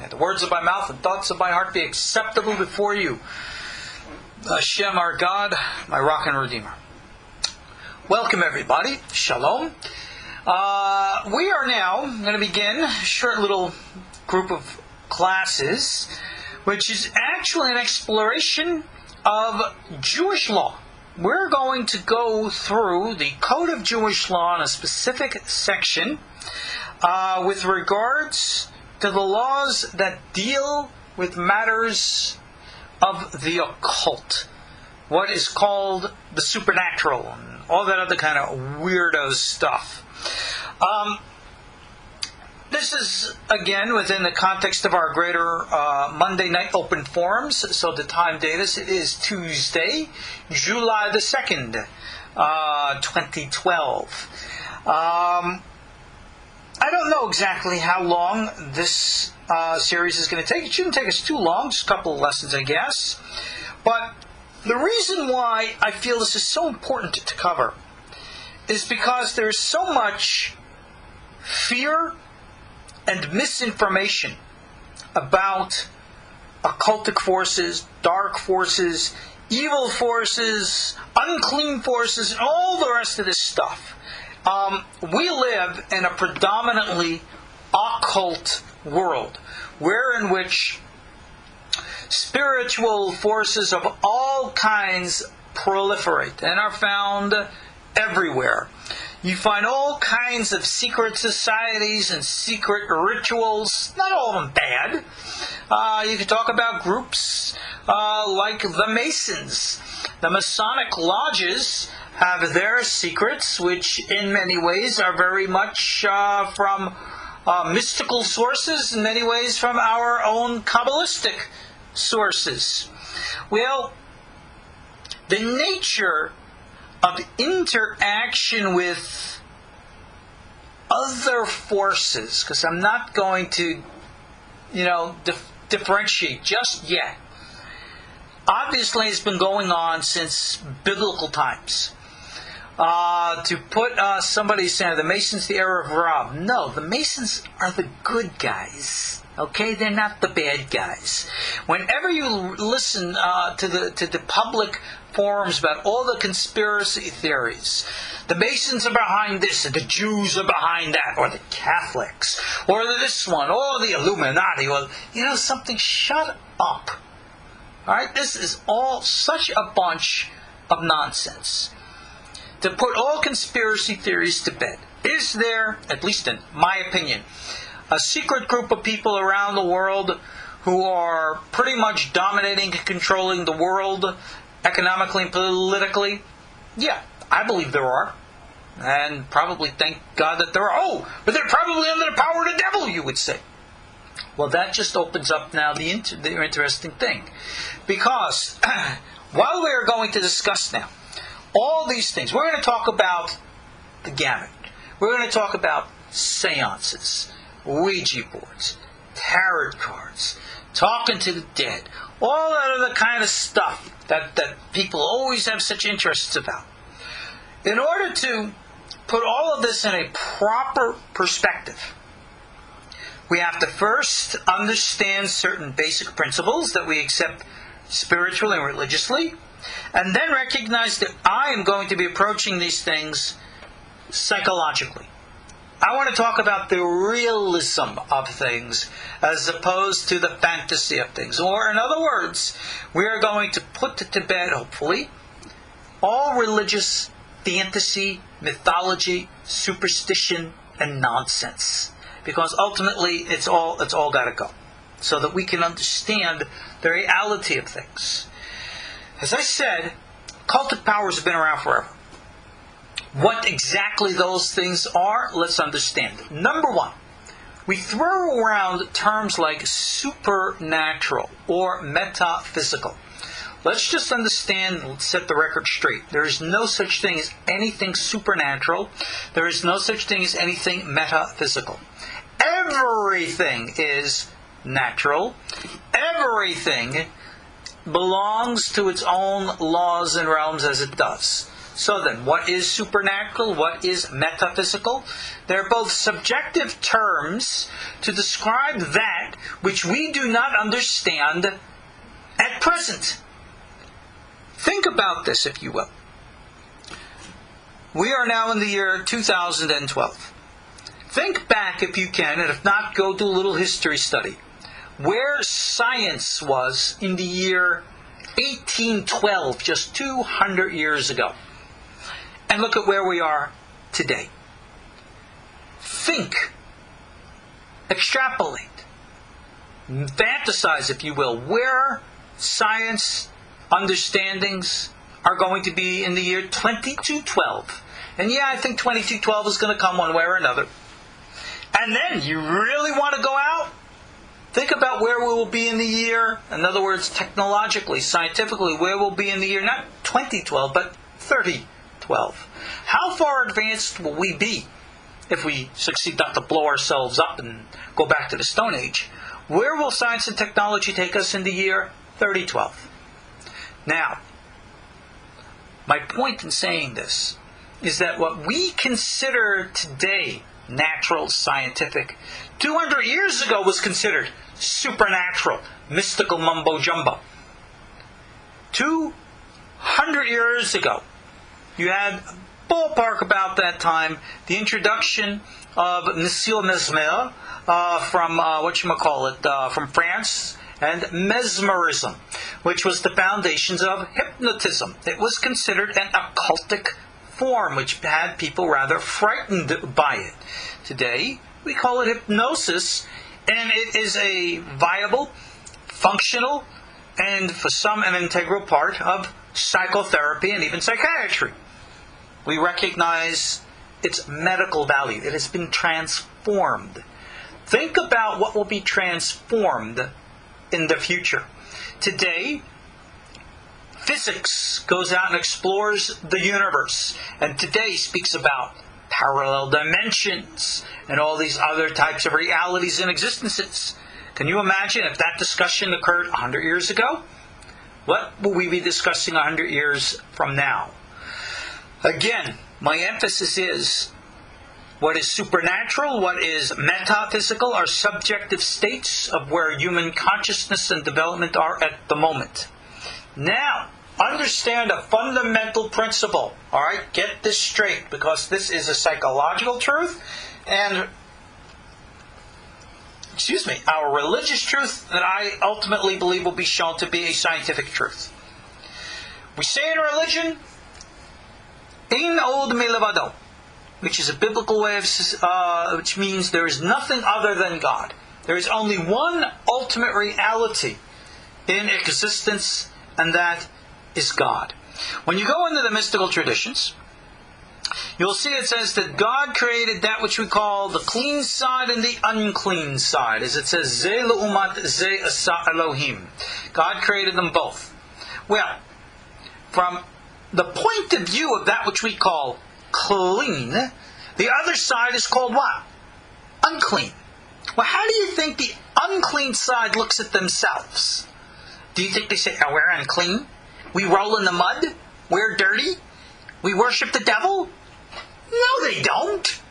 the words of my mouth and thoughts of my heart be acceptable before you, Hashem our God, my rock and redeemer. Welcome everybody. Shalom. We are now going to begin a short little group of classes, which is actually an exploration of Jewish law. We're going to go through the Code of Jewish Law in a specific section with regards to the laws that deal with matters of the occult, what is called the supernatural, and all that other kind of weirdo stuff. This is, again, within the context of our greater Monday night open forums. So the time date is Tuesday, July the 2nd, 2012. I don't know exactly how long this series is going to take. It shouldn't take us too long, just a couple of lessons, I guess. But the reason why I feel this is so important to cover is because there's so much fear and misinformation about occultic forces, dark forces, evil forces, unclean forces, and all the rest of this stuff. We live in a predominantly occult world, in which spiritual forces of all kinds proliferate and are found everywhere. You find all kinds of secret societies and secret rituals, not all of them bad. You can talk about groups like the Masons. The Masonic lodges have their secrets, which in many ways are very much from mystical sources, in many ways from our own Kabbalistic sources. Well, the nature of interaction with other forces, because I'm not going to, differentiate just yet. Obviously, it's been going on since biblical times. To put somebody saying the Masons, the era of Rob. No, the Masons are the good guys. Okay, they're not the bad guys. Whenever you listen to the public forums about all the conspiracy theories, the Masons are behind this, and the Jews are behind that, or the Catholics, or this one, or the Illuminati, or something. Shut up. All right, this is all such a bunch of nonsense. To put all conspiracy theories to bed, is there, at least in my opinion, a secret group of people around the world who are pretty much dominating and controlling the world economically and politically? Yeah, I believe there are. And probably thank God that there are. Oh, but they're probably under the power of the devil, you would say. Well, that just opens up now the interesting thing. Because while we are going to discuss now all these things, we're going to talk about the gamut. We're going to talk about seances, Ouija boards, tarot cards, talking to the dead, all that other kind of stuff that people always have such interests about. In order to put all of this in a proper perspective, we have to first understand certain basic principles that we accept spiritually and religiously, and then recognize that I am going to be approaching these things psychologically. I want to talk about the realism of things as opposed to the fantasy of things. Or, in other words, we are going to put to bed, hopefully, all religious fantasy, mythology, superstition, and nonsense. Because ultimately, it's all got to go, so that we can understand the reality of things. As I said, occultic powers have been around forever. What exactly those things are, let's understand. Number one, we throw around terms like supernatural or metaphysical. Let's just understand, let's set the record straight. There is no such thing as anything supernatural. There is no such thing as anything metaphysical. Everything is natural. Everything belongs to its own laws and realms as it does. So then, what is supernatural? What is metaphysical? They're both subjective terms to describe that which we do not understand at present. Think about this, if you will. We are now in the year 2012. Think back, if you can, and if not, go do a little history study, where science was in the year 1812, just 200 years ago. And look at where we are today. Think, extrapolate, fantasize, if you will, where science understandings are going to be in the year 2212. And yeah, I think 2212 is going to come one way or another. And then, you really want to go out? Think about where we will be in the year, in other words, technologically, scientifically, where we'll be in the year, not 2012, but 3012. How far advanced will we be if we succeed not to blow ourselves up and go back to the Stone Age? Where will science and technology take us in the year 3012? Now, my point in saying this is that what we consider today natural, scientific, 200 years ago was considered supernatural, mystical mumbo-jumbo. 200 years ago, you had, ballpark about that time, the introduction of Monsieur Mesmer from France, and mesmerism, which was the foundations of hypnotism. It was considered an occultic form, which had people rather frightened by it. Today, we call it hypnosis, and it is a viable, functional, and for some an integral part of psychotherapy and even psychiatry. We recognize its medical value. It has been transformed. Think about what will be transformed in the future. Today, physics goes out and explores the universe, and today speaks about parallel dimensions and all these other types of realities and existences. Can you imagine if that discussion occurred 100 years ago? What will we be discussing 100 years from now? Again, my emphasis is what is supernatural, what is metaphysical, are subjective states of where human consciousness and development are at the moment. Now, understand a fundamental principle. All right, get this straight, because this is a psychological truth and, our religious truth that I ultimately believe will be shown to be a scientific truth. We say in religion, "Ein od milevado," which is a biblical way of, which means there is nothing other than God. There is only one ultimate reality in existence, and that is God. When you go into the mystical traditions, you'll see it says that God created that which we call the clean side and the unclean side. As it says, Ze le'umat ze asa Elohim. God created them both. Well, from the point of view of that which we call clean, the other side is called what? Unclean. Well, how do you think the unclean side looks at themselves? Do you think they say, "Oh, we're unclean? We roll in the mud? We're dirty? We worship the devil"? No, they don't.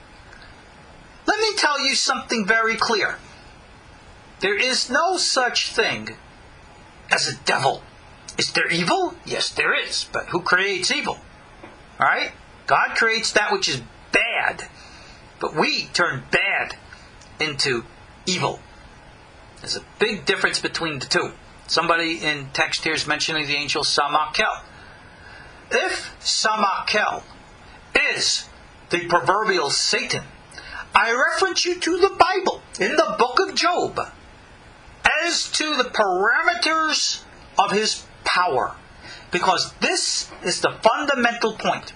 Let me tell you something very clear. There is no such thing as a devil. Is there evil? Yes, there is. But who creates evil? All right? God creates that which is bad. But we turn bad into evil. There's a big difference between the two. Somebody in text here is mentioning the angel Samakel. If Samakel is the proverbial Satan, I reference you to the Bible in the book of Job as to the parameters of his power. Because this is the fundamental point.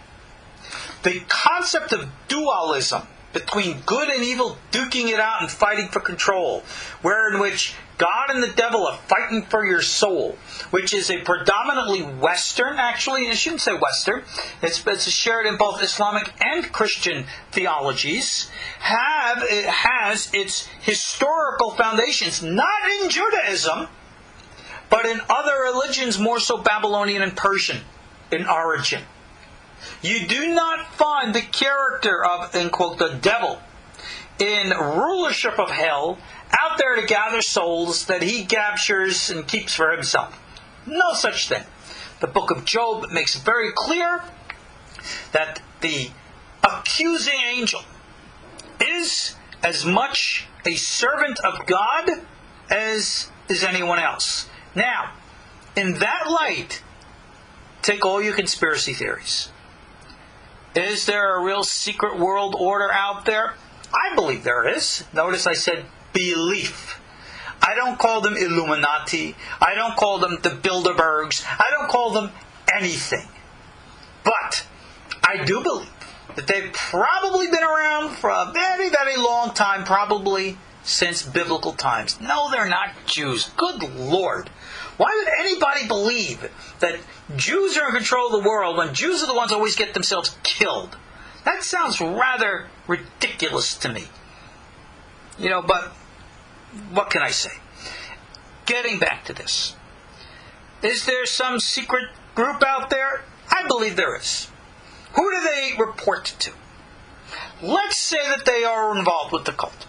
The concept of dualism between good and evil duking it out and fighting for control, where in which God and the devil are fighting for your soul, which is a predominantly Western, actually, I shouldn't say Western, it's shared in both Islamic and Christian theologies, it has its historical foundations, not in Judaism, but in other religions, more so Babylonian and Persian in origin. You do not find the character of, in quote, the devil in rulership of hell out there to gather souls that he captures and keeps for himself. No such thing. The book of Job makes it very clear that the accusing angel is as much a servant of God as is anyone else. Now, in that light, take all your conspiracy theories. Is there a real secret world order out there? I believe there is. Notice I said belief. I don't call them Illuminati. I don't call them the Bilderbergs. I don't call them anything. But I do believe that they've probably been around for a very, very long time, probably since biblical times. No, they're not Jews. Good Lord. Why would anybody believe that Jews are in control of the world when Jews are the ones who always get themselves killed? That sounds rather ridiculous to me. But what can I say? Getting back to this. Is there some secret group out there? I believe there is. Who do they report to? Let's say that they are involved with the cult.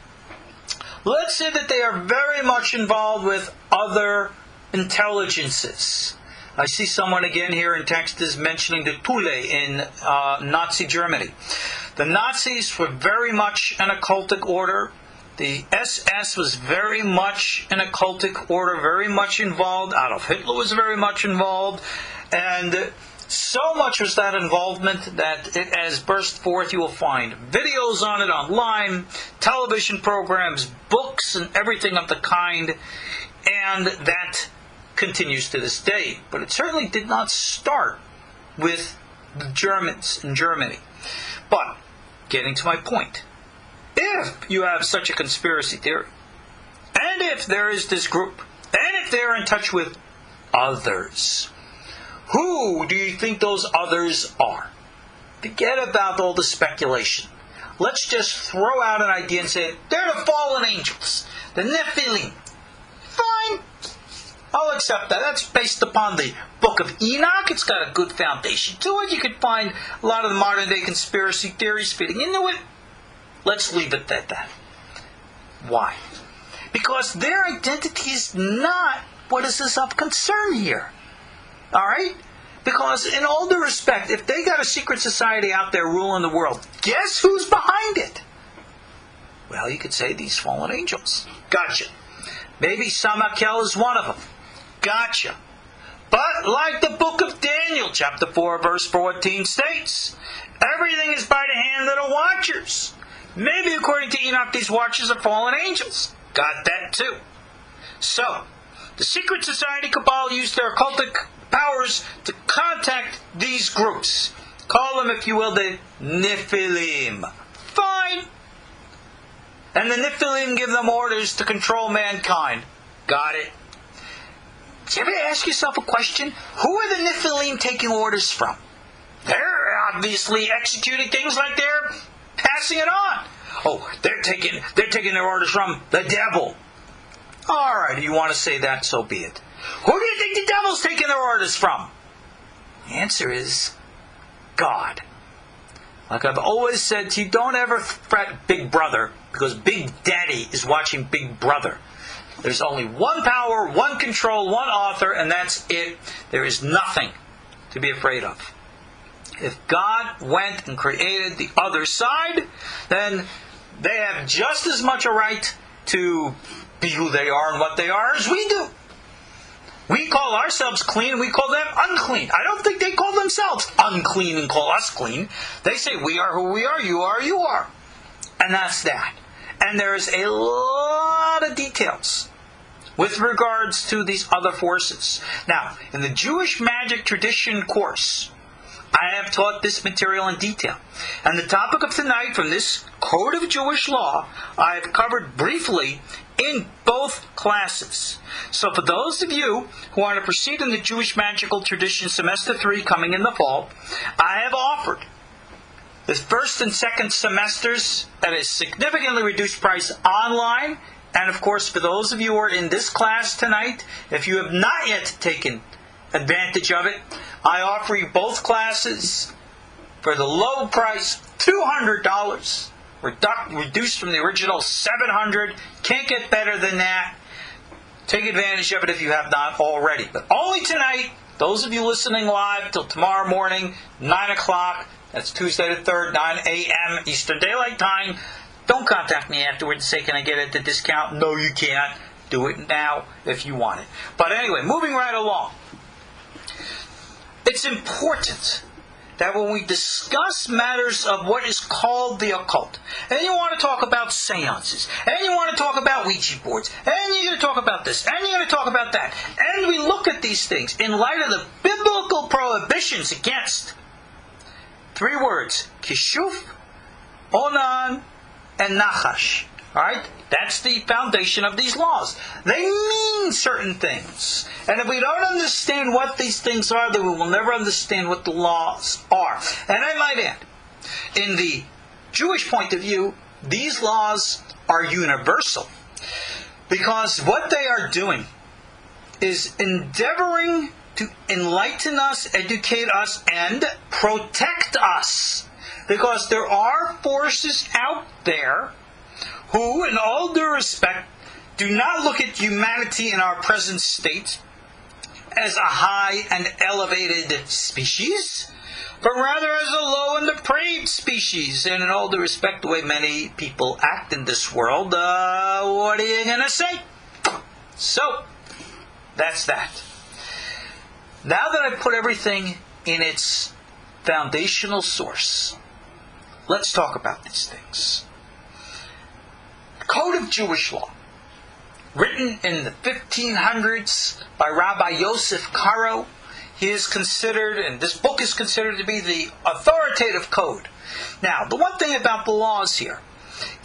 Let's say that they are very much involved with other intelligences. I see someone again here in text is mentioning the Thule in Nazi Germany. The Nazis were very much an occultic order. The SS was very much an occultic order, very much involved. Adolf Hitler was very much involved. And so much was that involvement that it has burst forth. You will find videos on it online, television programs, books, and everything of the kind. And that continues to this day. But it certainly did not start with the Germans in Germany. But, getting to my point, if you have such a conspiracy theory, and if there is this group, and if they're in touch with others, who do you think those others are? Forget about all the speculation. Let's just throw out an idea and say, they're the fallen angels, the Nephilim. Fine. I'll accept that. That's based upon the book of Enoch. It's got a good foundation to it. You could find a lot of the modern day conspiracy theories fitting into it. Let's leave it at that. Why? Because their identity is not what is of concern here. Alright? Because in all due respect, if they got a secret society out there ruling the world, guess who's behind it? Well, you could say these fallen angels. Gotcha. Maybe Samakel is one of them. Gotcha. But like the book of Daniel, chapter 4, verse 14 states, everything is by the hand of the watchers. Maybe according to Enoch, these watchers are fallen angels. Got that too. So, the secret society cabal used their occultic powers to contact these groups. Call them, if you will, the Nephilim. Fine. And the Nephilim give them orders to control mankind. Got it. Did you ever ask yourself a question? Who are the Nephilim taking orders from? They're obviously executing things like they're passing it on. Oh, they're taking their orders from the devil. All right, you want to say that, so be it. Who do you think the devil's taking their orders from? The answer is God. Like I've always said to you, don't ever fret Big Brother, because Big Daddy is watching Big Brother. There's only one power, one control, one author, and that's it. There is nothing to be afraid of. If God went and created the other side, then they have just as much a right to be who they are and what they are as we do. We call ourselves clean, we call them unclean. I don't think they call themselves unclean and call us clean. They say we are who we are, you are. And that's that. And there's a lot of details with regards to these other forces. Now, in the Jewish Magic Tradition course, I have taught this material in detail. And the topic of tonight from this Code of Jewish Law, I have covered briefly in both classes. So for those of you who want to proceed in the Jewish Magical Tradition Semester 3 coming in the fall, I have offered the first and second semesters at a significantly reduced price online. And of course, for those of you who are in this class tonight, if you have not yet taken advantage of it, I offer you both classes for the low price, $200, reduced from the original $700. Can't get better than that. Take advantage of it if you have not already. But only tonight, those of you listening live till tomorrow morning, 9 o'clock, that's Tuesday the 3rd, 9 a.m. Eastern Daylight Time. Don't contact me afterwards and say, can I get it at the discount? No, you can't. Do it now if you want it. But anyway, moving right along. It's important that when we discuss matters of what is called the occult, and you want to talk about seances, and you want to talk about Ouija boards, and you're going to talk about this, and you're going to talk about that, and we look at these things in light of the biblical prohibitions against 3 words: kishuf, onan, and nachash. Alright? That's the foundation of these laws. They mean certain things. And if we don't understand what these things are, then we will never understand what the laws are. And I might add, in the Jewish point of view, these laws are universal. Because what they are doing is endeavoring to enlighten us, educate us, and protect us. Because there are forces out there who, in all due respect, do not look at humanity in our present state as a high and elevated species, but rather as a low and depraved species. And in all due respect, the way many people act in this world, what are you going to say? So, that's that. Now that I've put everything in its foundational source, let's talk about these things. Code of Jewish Law, written in the 1500s by Rabbi Yosef Karo. He is considered, and this book is considered to be the authoritative code. Now, the one thing about the laws here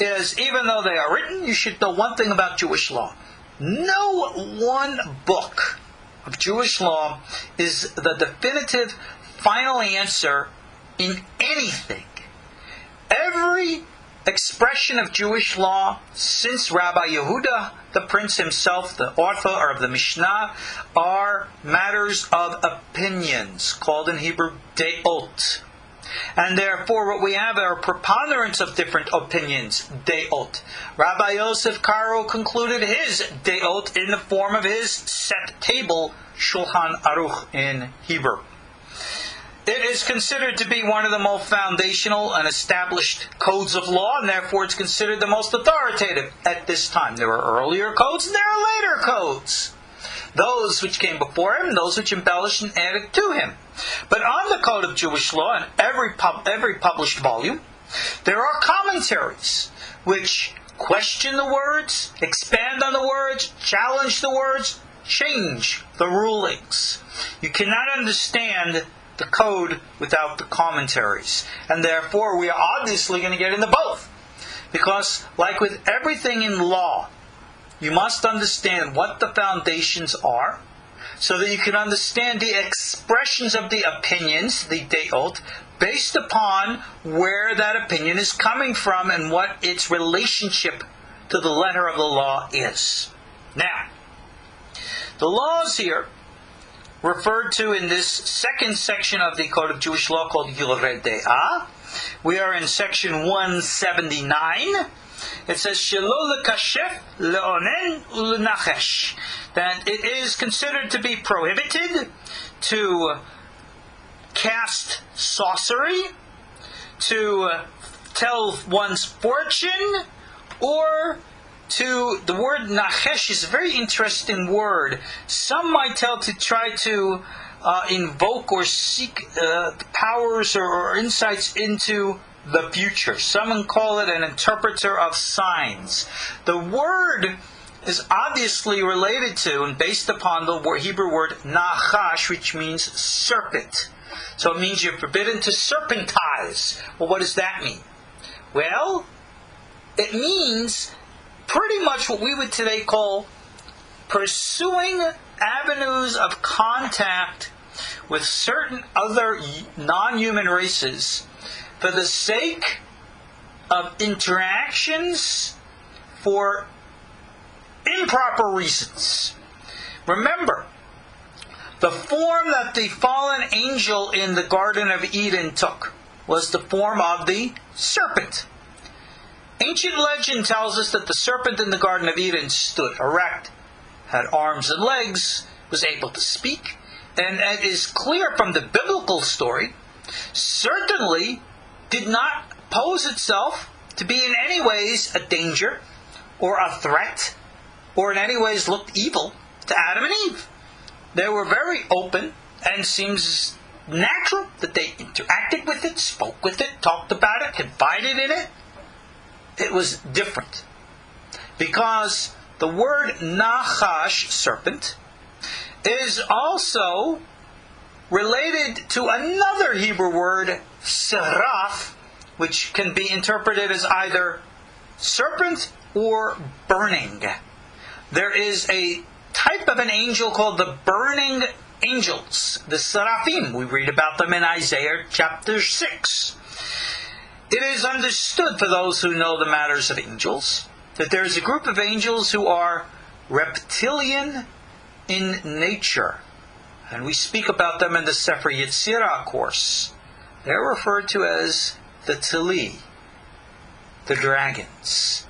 is, even though they are written, you should know one thing about Jewish law. No one book of Jewish law is the definitive final answer in anything. Every expression of Jewish law since Rabbi Yehuda, the prince himself, the author of the Mishnah, are matters of opinions, called in Hebrew deot. And therefore what we have are a preponderance of different opinions, deot. Rabbi Yosef Karo concluded his deot in the form of his set table, Shulkhan Arukh in Hebrew. It is considered to be one of the most foundational and established codes of law, and therefore it's considered the most authoritative at this time. There are earlier codes and there are later codes. Those which came before him, those which embellished and added to him. But on the Code of Jewish Law, in every published volume, there are commentaries which question the words, expand on the words, challenge the words, change the rulings. You cannot understand the code without the commentaries. And therefore we are obviously going to get into both. Because like with everything in law, you must understand what the foundations are, so that you can understand the expressions of the opinions, the deot, based upon where that opinion is coming from and what its relationship to the letter of the law is. Now, the laws here referred to in this second section of the Code of Jewish Law called Yoreh Deah. We are in section 179. It says, Shelo lekashef leonen ulenachesh, that it is considered to be prohibited to cast sorcery, to tell one's fortune, or to, the word nachesh is a very interesting word. Some might tell to try to invoke or seek powers or insights into the future. Some call it an interpreter of signs. The word is obviously related to and based upon the Hebrew word nachash, which means serpent. So it means you're forbidden to serpentize. Well, what does that mean? Well, it means pretty much what we would today call pursuing avenues of contact with certain other non-human races for the sake of interactions for improper reasons. Remember, the form that the fallen angel in the Garden of Eden took was the form of the serpent. Ancient legend tells us that the serpent in the Garden of Eden stood erect, had arms and legs, was able to speak, and it is clear from the biblical story, certainly did not pose itself to be in any ways a danger or a threat or in any ways looked evil to Adam and Eve. They were very open, and seems natural that they interacted with it, spoke with it, talked about it, confided in it. It was different. Because the word Nachash, serpent, is also related to another Hebrew word, Seraph, which can be interpreted as either serpent or burning. There is a type of an angel called the burning angels, the Seraphim. We read about them in Isaiah chapter 6. It is understood for those who know the matters of angels that there is a group of angels who are reptilian in nature. And we speak about them in the Sefer Yetzirah course. They're referred to as the Tili, the dragons.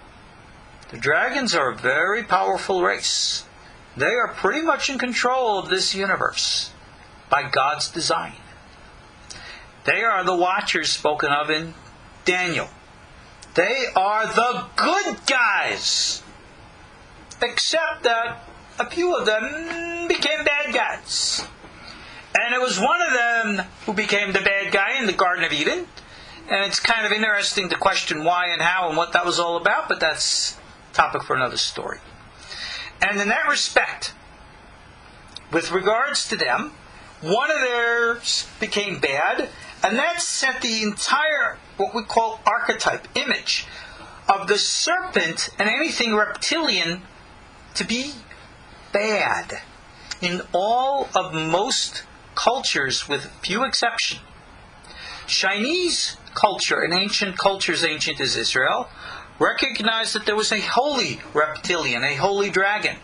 The dragons are a very powerful race. They are pretty much in control of this universe by God's design. They are the watchers spoken of in Daniel. They are the good guys. Except that a few of them became bad guys. And it was one of them who became the bad guy in the Garden of Eden. And it's kind of interesting to question why and how and what that was all about, but that's a topic for another story. And in that respect, with regards to them, one of theirs became bad, and that sent the entire, what we call archetype, image of the serpent and anything reptilian to be bad. In all of most cultures, with few exceptions. Chinese culture, and ancient cultures ancient as Israel, recognized that there was a holy reptilian, a holy dragon,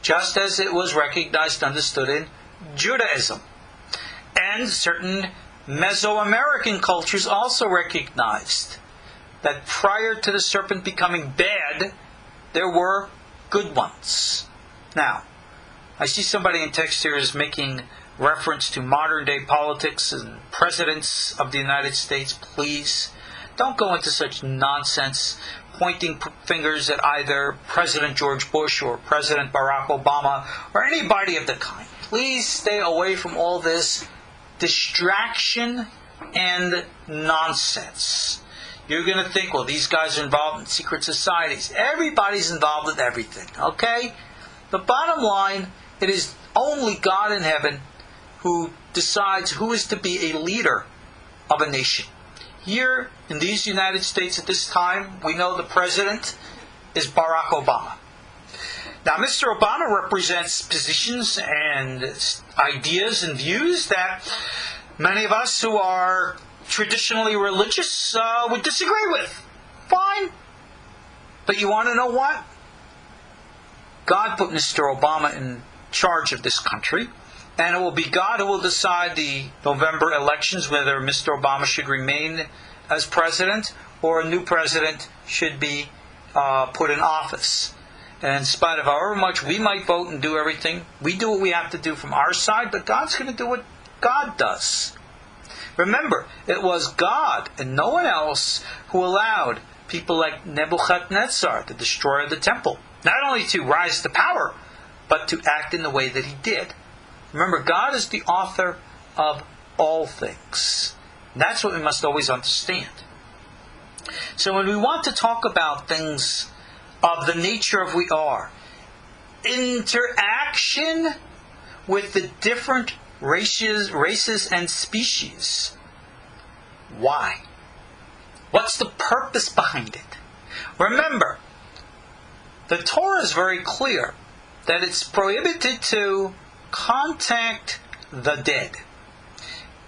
just as it was recognized, understood in Judaism. And certain Mesoamerican cultures also recognized that prior to the serpent becoming bad, there were good ones. Now, I see somebody in text here is making reference to modern day politics and presidents of the United States. Please don't go into such nonsense, pointing fingers at either President George Bush or President Barack Obama or anybody of the kind. Please stay away from all this distraction and nonsense. You're going to think, well, these guys are involved in secret societies. Everybody's involved with everything, okay? The bottom line, it is only God in heaven who decides who is to be a leader of a nation. Here in these United States at this time, we know the president is Barack Obama. Now, Mr. Obama represents positions and ideas and views that many of us who are traditionally religious would disagree with. Fine. But you want to know what? God put Mr. Obama in charge of this country, and it will be God who will decide the November elections whether Mr. Obama should remain as president or a new president should be put in office. And in spite of however much we might vote and do everything, we do what we have to do from our side, but God's going to do what God does. Remember, it was God and no one else who allowed people like Nebuchadnezzar, the destroyer of the temple, not only to rise to power, but to act in the way that he did. Remember, God is the author of all things. That's what we must always understand. So when we want to talk about things of the nature of we are, interaction with the different races and species, why? What's the purpose behind it? Remember, the Torah is very clear that it's prohibited to contact the dead.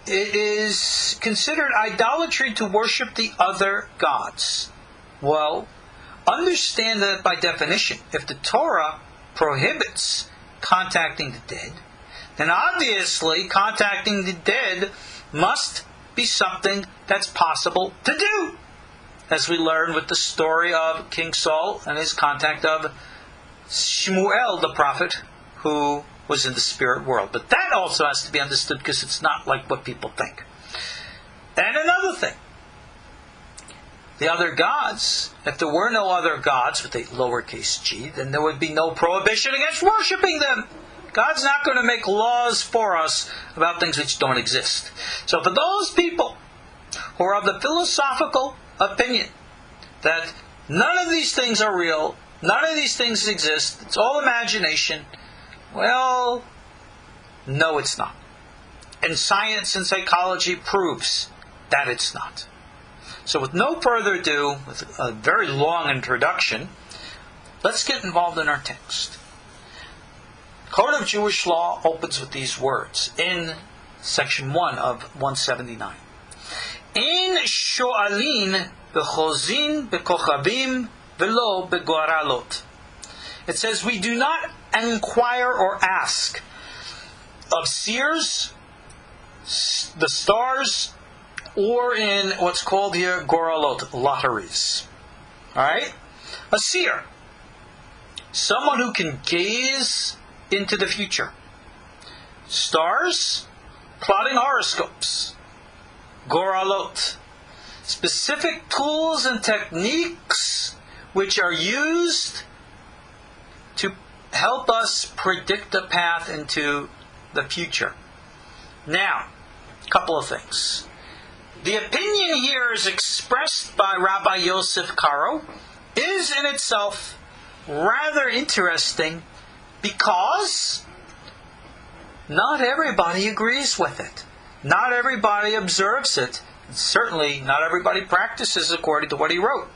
It is considered idolatry to worship the other gods. Well, understand that by definition, if the Torah prohibits contacting the dead, then obviously contacting the dead must be something that's possible to do, as we learn with the story of King Saul and his contact of Shmuel, the prophet, who was in the spirit world. But that also has to be understood, because it's not like what people think. And another thing, the other gods, if there were no other gods with a lowercase g, then there would be no prohibition against worshiping them. God's not going to make laws for us about things which don't exist. So for those people who are of the philosophical opinion that none of these things are real, none of these things exist, it's all imagination, well, no, it's not. And science and psychology proves that it's not. So with no further ado, with a very long introduction, let's get involved in our text. Code of Jewish Law opens with these words in section 1 of 179. In sho'alin b'chozin b'kochavim v'lo b'goralot. It says, we do not inquire or ask of seers, the stars, or in what's called here goralot, lotteries. Alright? A seer. Someone who can gaze into the future. Stars, plotting horoscopes. Goralot, specific tools and techniques which are used to help us predict the path into the future. Now, a couple of things. The opinion here is expressed by Rabbi Yosef Karo is in itself rather interesting, because not everybody agrees with it. Not everybody observes it. And certainly not everybody practices according to what he wrote.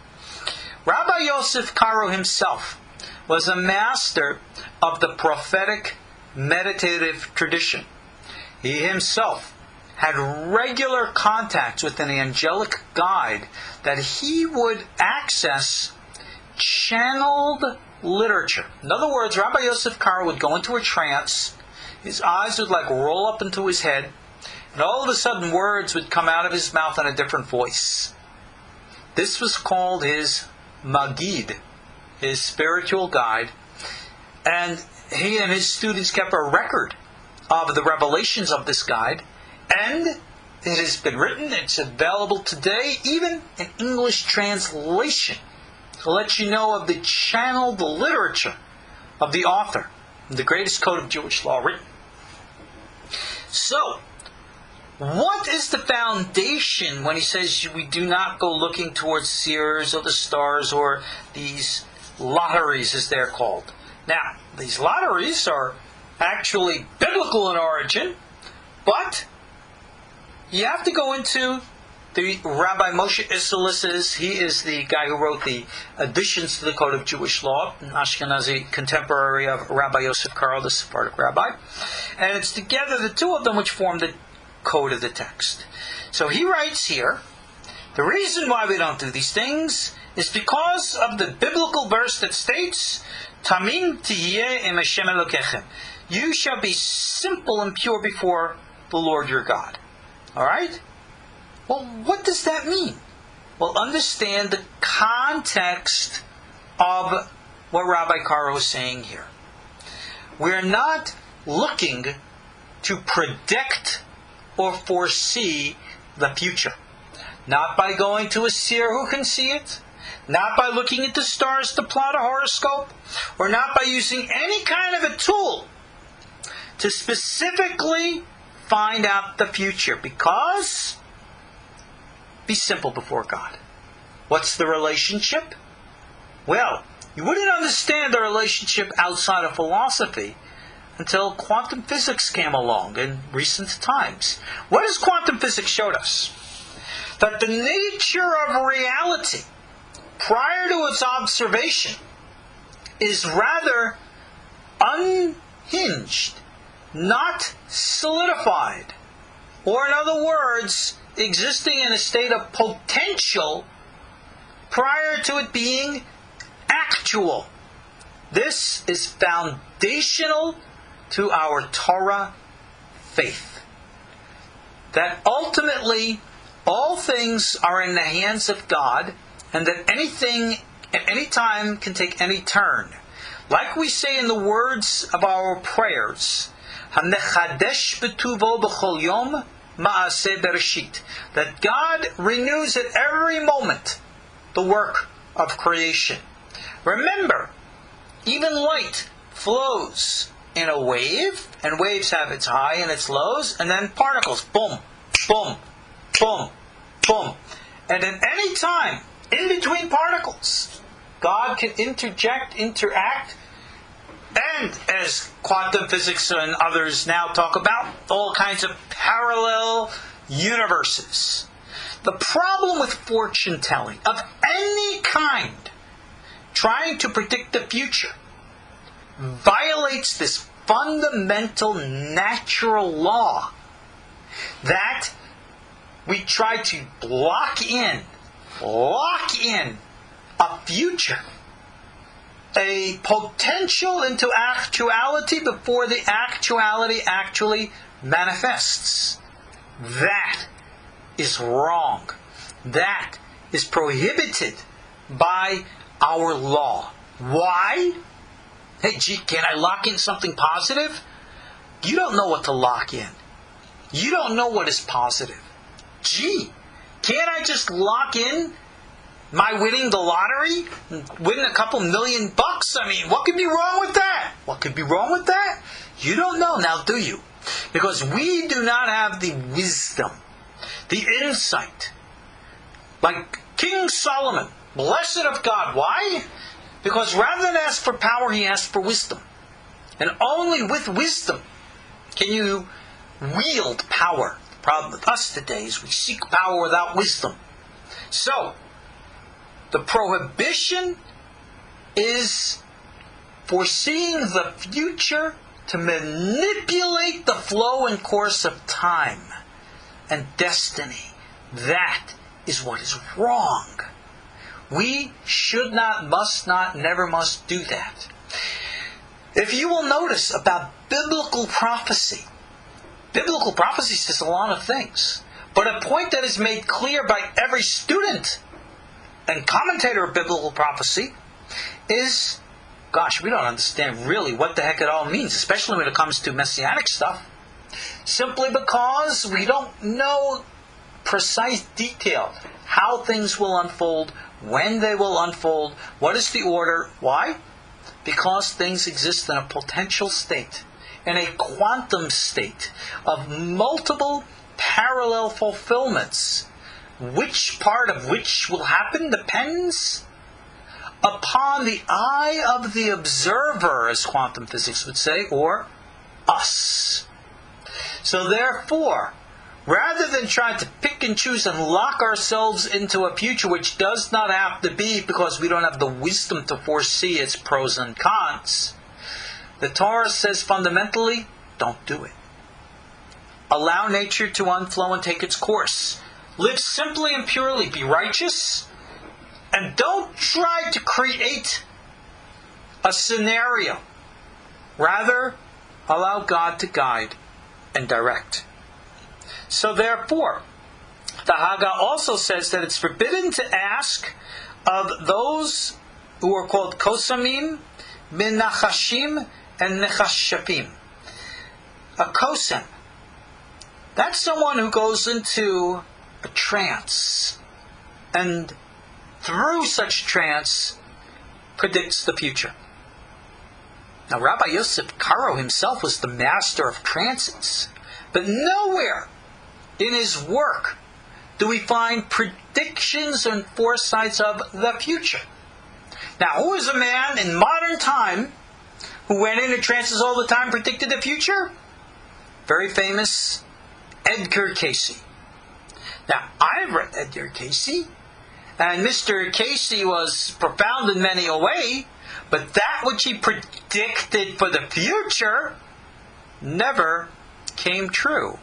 Rabbi Yosef Karo himself was a master of the prophetic meditative tradition. He himself had regular contacts with an angelic guide that he would access channeled literature. In other words, Rabbi Yosef Karo would go into a trance, his eyes would roll up into his head, and all of a sudden words would come out of his mouth in a different voice. This was called his Magid, his spiritual guide, and he and his students kept a record of the revelations of this guide, and it has been written, it's available today, even in English translation, to let you know of the channeled literature of the author, the greatest code of Jewish law written. So, what is the foundation when he says we do not go looking towards seers or the stars or these lotteries, as they're called? Now, these lotteries are actually biblical in origin, but you have to go into the Rabbi Moshe Isserlis's. He is the guy who wrote the additions to the Code of Jewish Law, an Ashkenazi contemporary of Rabbi Yosef Karo, the Sephardic rabbi. And it's together, the two of them, which form the code of the text. So he writes here, the reason why we don't do these things is because of the biblical verse that states, Tamim tihyeh im Hashem Elokechem. You shall be simple and pure before the Lord your God. Alright? Well, what does that mean? Well, understand the context of what Rabbi Karo is saying here. We're not looking to predict or foresee the future. Not by going to a seer who can see it, not by looking at the stars to plot a horoscope, or not by using any kind of a tool to specifically find out the future, because be simple before God. What's the relationship? Well, you wouldn't understand the relationship outside of philosophy until quantum physics came along in recent times. What has quantum physics showed us? That the nature of reality prior to its observation is rather unhinged, not solidified, or in other words, existing in a state of potential prior to it being actual. This is foundational to our Torah faith. that ultimately all things are in the hands of God, and that anything at any time can take any turn. Like we say in the words of our prayers, "Hanechadesh b'tuvo b'chol yom ma'aseh bereshit," that God renews at every moment the work of creation. Remember, even light flows in a wave, and waves have its high and its lows, and then particles, boom, boom, boom, boom. And at any time, in between particles, God can interject, interact, and as quantum physics and others now talk about, all kinds of parallel universes. The problem with fortune telling of any kind, trying to predict the future, violates this fundamental natural law that we try to lock in a future, a potential into actuality before the actuality actually manifests. That is wrong. That is prohibited by our law. Why? Hey, gee, can I lock in something positive? You don't know what to lock in. You don't know what is positive. Gee, can't I just lock in my winning the lottery? Winning a couple $1,000,000? I mean, what could be wrong with that? What could be wrong with that? You don't know now, do you? Because we do not have the wisdom, the insight. Like King Solomon, blessed of God. Why? Because rather than ask for power, he asked for wisdom. And only with wisdom can you wield power. The problem with us today is we seek power without wisdom. So, the prohibition is foreseeing the future to manipulate the flow and course of time and destiny. That is what is wrong. We should not, must not, never must do that. If you will notice about biblical prophecy says a lot of things. But a point that is made clear by every student and commentator of biblical prophecy is, gosh, we don't understand really what the heck it all means, especially when it comes to messianic stuff. Simply because we don't know precise detail how things will unfold, when they will unfold, what is the order. Why? Because things exist in a potential state, in a quantum state of multiple parallel fulfillments. Which part of which will happen depends upon the eye of the observer, as quantum physics would say, or us. So therefore, rather than trying to pick and choose and lock ourselves into a future which does not have to be because we don't have the wisdom to foresee its pros and cons, the Torah says fundamentally, don't do it. Allow nature to unflow and take its course. Live simply and purely. Be righteous. And don't try to create a scenario. Rather, allow God to guide and direct. So therefore, the Haggah also says that it's forbidden to ask of those who are called kosamim, minachashim, and nechashapim. A kosam, that's someone who goes into a trance, and through such trance predicts the future. Now, Rabbi Yosef Karo himself was the master of trances, but nowhere in his work do we find predictions and foresights of the future. Now, who is a man in modern time who went into trances all the time, predicted the future? Very famous Edgar Cayce. Now, I've read Edgar Cayce, and Mr. Cayce was profound in many a way, but that which he predicted for the future never came true.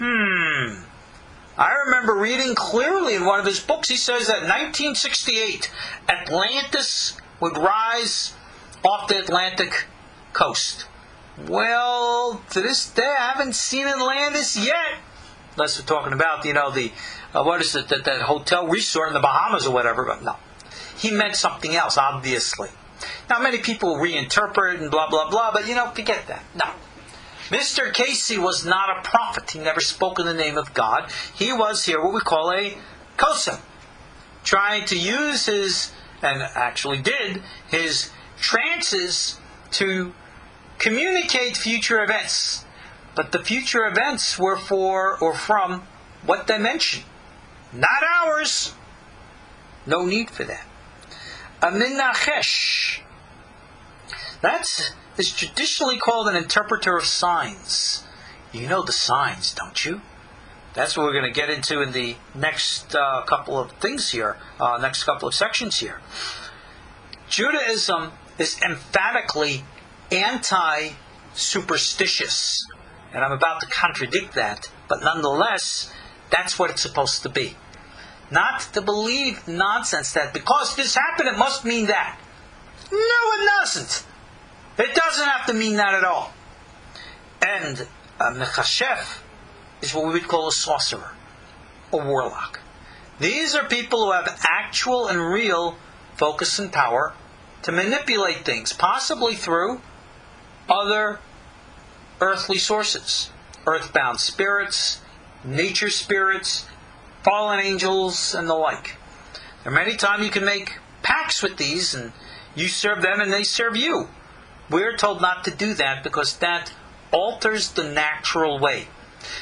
I remember reading clearly in one of his books, he says that in 1968, Atlantis would rise off the Atlantic coast. Well, to this day, I haven't seen Atlantis yet. Unless we're talking about, the, what is it, that hotel resort in the Bahamas or whatever, but no. He meant something else, obviously. Now, many people reinterpret and blah, blah, blah, but, forget that. No. Mr. Cayce was not a prophet. He never spoke in the name of God. He was here what we call a cosas, trying to use his, and actually did, his trances to communicate future events. But the future events were for or from what dimension? Not ours. No need for that. A minachesh. Is traditionally called an interpreter of signs. You know the signs, don't you? That's what we're going to get into in the next couple of things here, next couple of sections here. Judaism is emphatically anti-superstitious. And I'm about to contradict that, but nonetheless, that's what it's supposed to be. Not to believe nonsense that because this happened, it must mean that. No, it doesn't. It doesn't have to mean that at all. And a mechashef is what we would call a sorcerer, a warlock. These are people who have actual and real focus and power to manipulate things, possibly through other earthly sources, earthbound spirits, nature spirits, fallen angels, and the like. There are many times you can make pacts with these, and you serve them and they serve you. We're told not to do that because that alters the natural way.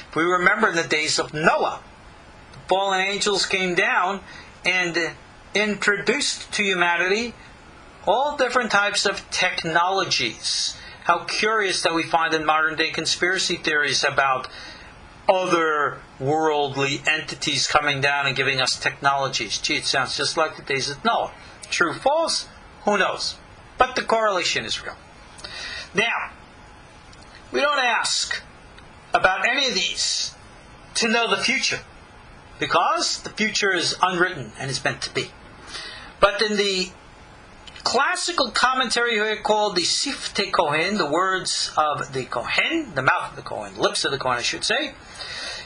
If we remember in the days of Noah, the fallen angels came down and introduced to humanity all different types of technologies. How curious that we find in modern day conspiracy theories about other worldly entities coming down and giving us technologies. Gee, it sounds just like the days of Noah. True, false? Who knows? But the correlation is real. Now, we don't ask about any of these to know the future, because the future is unwritten and is meant to be. But in the classical commentary here called the Siftei Kohen, the words of the Kohen, the mouth of the Kohen, lips of the Kohen I should say,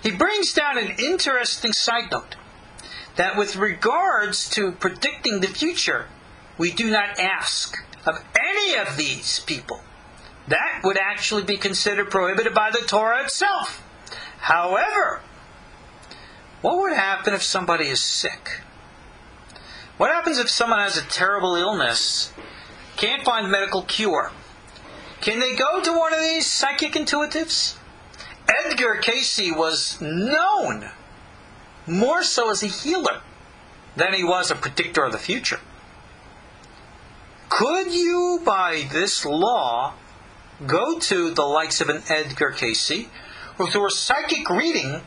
he brings down an interesting side note, that with regards to predicting the future, we do not ask of any of these people. That would actually be considered prohibited by the Torah itself. However, what would happen if somebody is sick? What happens if someone has a terrible illness, can't find medical cure? Can they go to one of these psychic intuitives? Edgar Cayce was known more so as a healer than he was a predictor of the future. Could you, by this law, go to the likes of an Edgar Cayce, who through a psychic reading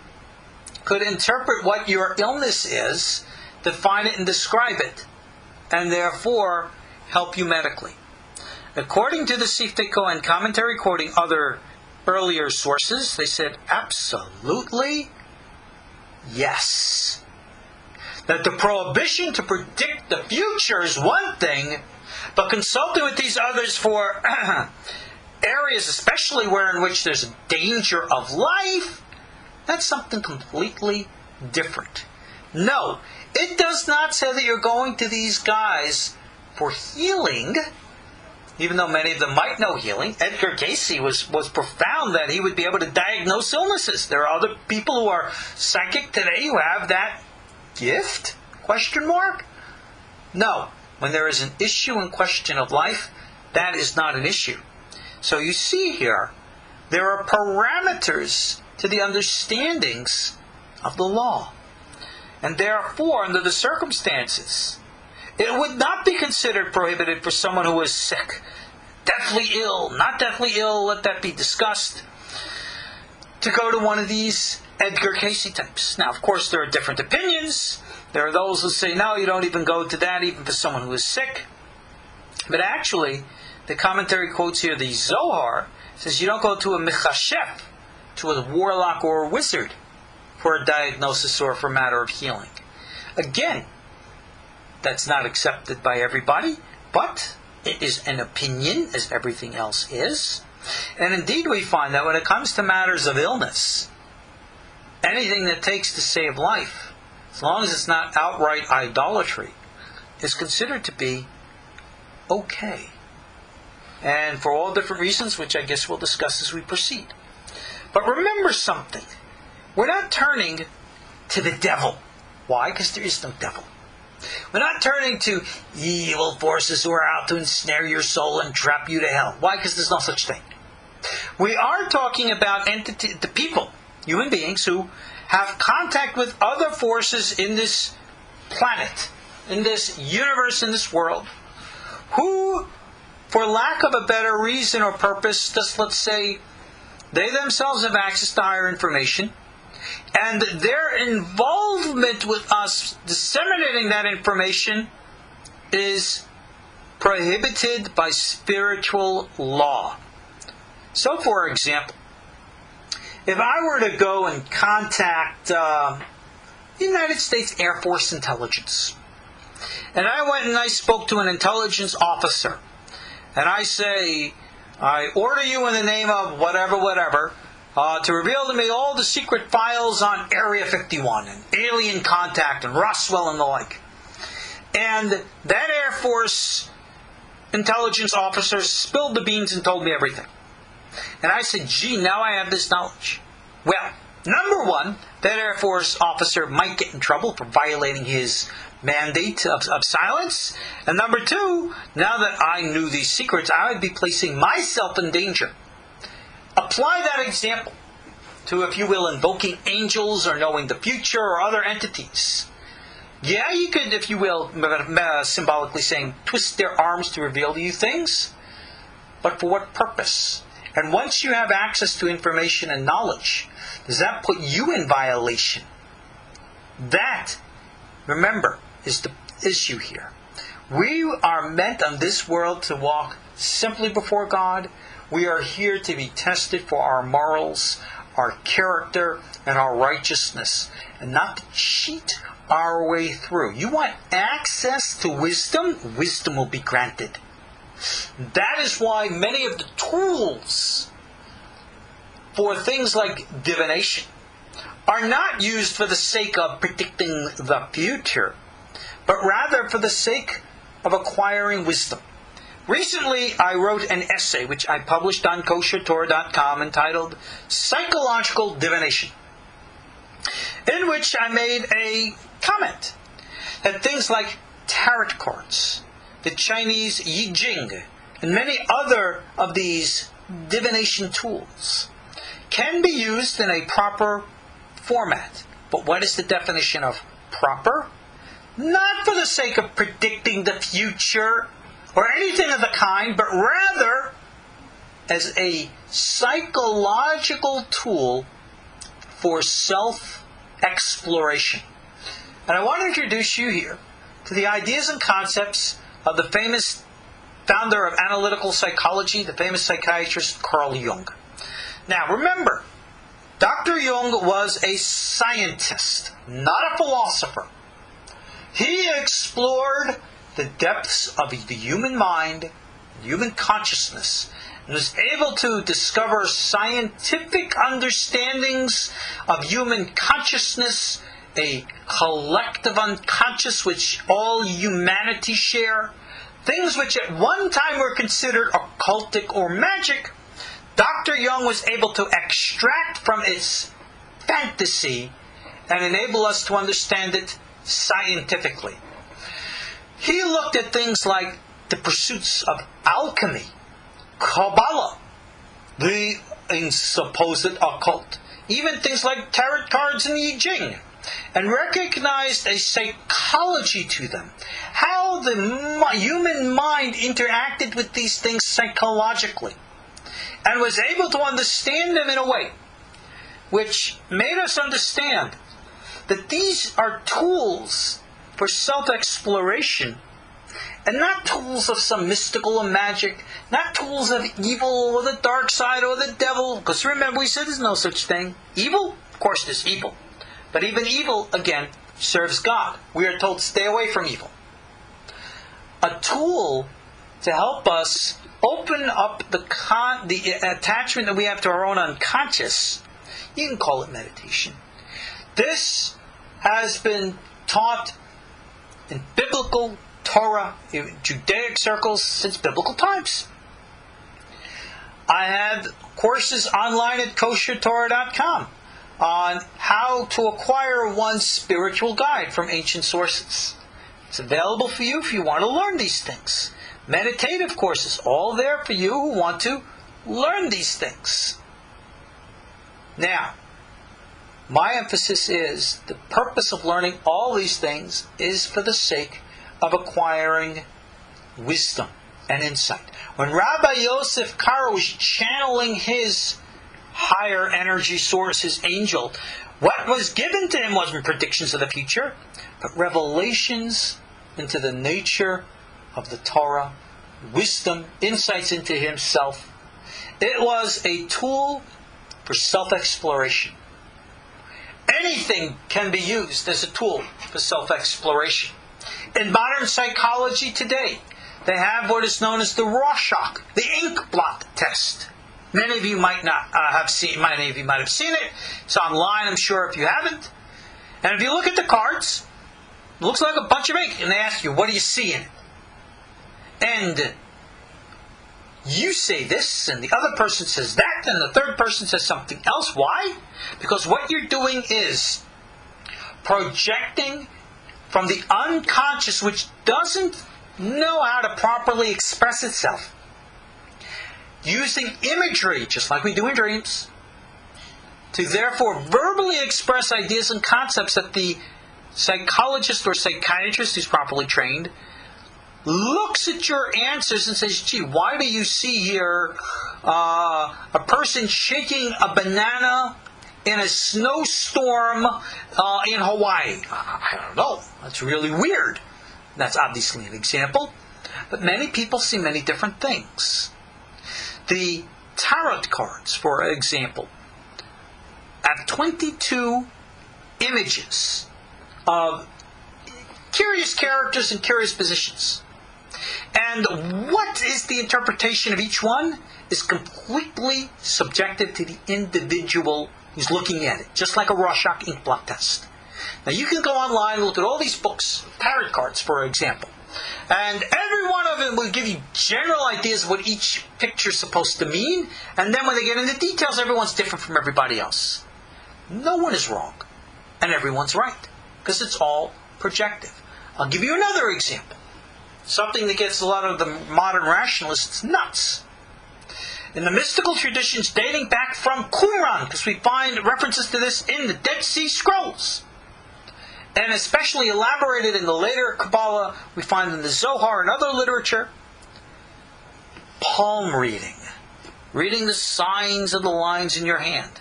could interpret what your illness is, define it and describe it, and therefore help you medically? According to the Siftei Kohen commentary, quoting other earlier sources, they said absolutely yes. That the prohibition to predict the future is one thing, but consulting with these others for areas, especially in which there's a danger of life, that's something completely different. No, it does not say that you're going to these guys for healing, even though many of them might know healing. Edgar Cayce was profound that he would be able to diagnose illnesses. There are other people who are psychic today who have that gift? Question mark? No. When there is an issue and question of life, that is not an issue. So you see here, there are parameters to the understandings of the law. And therefore, under the circumstances, it would not be considered prohibited for someone who is sick, deathly ill, not deathly ill, let that be discussed, to go to one of these Edgar Cayce types. Now, of course, there are different opinions. There are those who say, no, you don't even go to that, even for someone who is sick. But actually, the commentary quotes here the Zohar, says you don't go to a mechashef, to a warlock or a wizard, for a diagnosis or for a matter of healing. Again, that's not accepted by everybody, but it is an opinion, as everything else is. And indeed we find that when it comes to matters of illness anything that takes to save life, as long as it's not outright idolatry, is considered to be okay. And for all different reasons, which I guess we'll discuss as we proceed. But remember something. We're not turning to the devil. Why? Because there is no devil. We're not turning to evil forces who are out to ensnare your soul and trap you to hell. Why? Because there's no such thing. We are talking about the people, human beings, who have contact with other forces in this planet, in this universe, in this world, who, for lack of a better reason or purpose, just let's say they themselves have access to higher information, and their involvement with us disseminating that information is prohibited by spiritual law. So, for example, if I were to go and contact the United States Air Force Intelligence, and I went and I spoke to an intelligence officer, and I say, I order you in the name of whatever, to reveal to me all the secret files on Area 51 and alien contact and Roswell and the like. And that Air Force intelligence officer spilled the beans and told me everything. And I said, gee, now I have this knowledge. Well, number one, that Air Force officer might get in trouble for violating his mandate of silence. And number two, now that I knew these secrets, I would be placing myself in danger. Apply that example to, if you will, invoking angels or knowing the future or other entities. Yeah, you could, if you will, symbolically saying, twist their arms to reveal to you things. But for what purpose? And once you have access to information and knowledge, does that put you in violation? That, remember, is the issue here. We are meant on this world to walk simply before God. We are here to be tested for our morals, our character, and our righteousness, and not to cheat our way through. You want access to wisdom? Wisdom will be granted. That is why many of the tools for things like divination are not used for the sake of predicting the future, but rather for the sake of acquiring wisdom. Recently, I wrote an essay which I published on KosherTorah.com entitled Psychological Divination, in which I made a comment that things like tarot cards, the Chinese Yi Jing, and many other of these divination tools can be used in a proper format. But what is the definition of proper? Not for the sake of predicting the future or anything of the kind, but rather as a psychological tool for self-exploration. And I want to introduce you here to the ideas and concepts of the famous founder of analytical psychology, the famous psychiatrist Carl Jung. Now remember, Dr. Jung was a scientist, not a philosopher. He explored the depths of the human mind, human consciousness, and was able to discover scientific understandings of human consciousness, a collective unconscious which all humanity share, things which at one time were considered occultic or magic. Dr. Jung was able to extract from its fantasy and enable us to understand it scientifically. He looked at things like the pursuits of alchemy, Kabbalah, the supposed occult, even things like tarot cards and Yi Jing, and recognized a psychology to them, how the human mind interacted with these things psychologically, and was able to understand them in a way which made us understand that these are tools for self-exploration, and not tools of some mystical or magic, not tools of evil or the dark side or the devil. Because remember, we said there's no such thing. Evil? Of course there's evil. But even evil, again, serves God. We are told, stay away from evil. A tool to help us open up the attachment that we have to our own unconscious. You can call it meditation. This has been taught in biblical Torah, in Judaic circles, since biblical times. I have courses online at KosherTorah.com on how to acquire one's spiritual guide from ancient sources. It's available for you if you want to learn these things. Meditative courses, all there for you who want to learn these things. Now, my emphasis is the purpose of learning all these things is for the sake of acquiring wisdom and insight. When Rabbi Yosef Karo was channeling his higher energy source, his angel, what was given to him wasn't predictions of the future, but revelations into the nature of the Torah, wisdom, insights into himself. It was a tool for self-exploration. Anything can be used as a tool for self-exploration. In modern psychology today, they have what is known as the Rorschach, the ink blot test. Many of you might not have seen. Many of you might have seen it. It's online, I'm sure, if you haven't. And if you look at the cards, it looks like a bunch of ink, and they ask you, "What do you see in it?" And you say this, and the other person says that, and the third person says something else. Why? Because what you're doing is projecting from the unconscious, which doesn't know how to properly express itself, using imagery, just like we do in dreams, to therefore verbally express ideas and concepts that the psychologist or psychiatrist who's properly trained looks at your answers and says, "Gee, why do you see here a person shaking a banana in a snowstorm in Hawaii?" I don't know. That's really weird. That's obviously an example. But many people see many different things. The tarot cards, for example, have 22 images of curious characters and curious positions. And what is the interpretation of each one is completely subjective to the individual who's looking at it, just like a Rorschach ink blot test. Now you can go online and look at all these books, tarot cards, for example, and every one of them will give you general ideas of what each picture is supposed to mean, and then when they get into details, everyone's different from everybody else. No one is wrong, and everyone's right, because it's all projective. I'll give you another example. Something that gets a lot of the modern rationalists nuts. In the mystical traditions dating back from Qumran, because we find references to this in the Dead Sea Scrolls, and especially elaborated in the later Kabbalah, we find in the Zohar and other literature, palm reading. Reading the signs of the lines in your hand.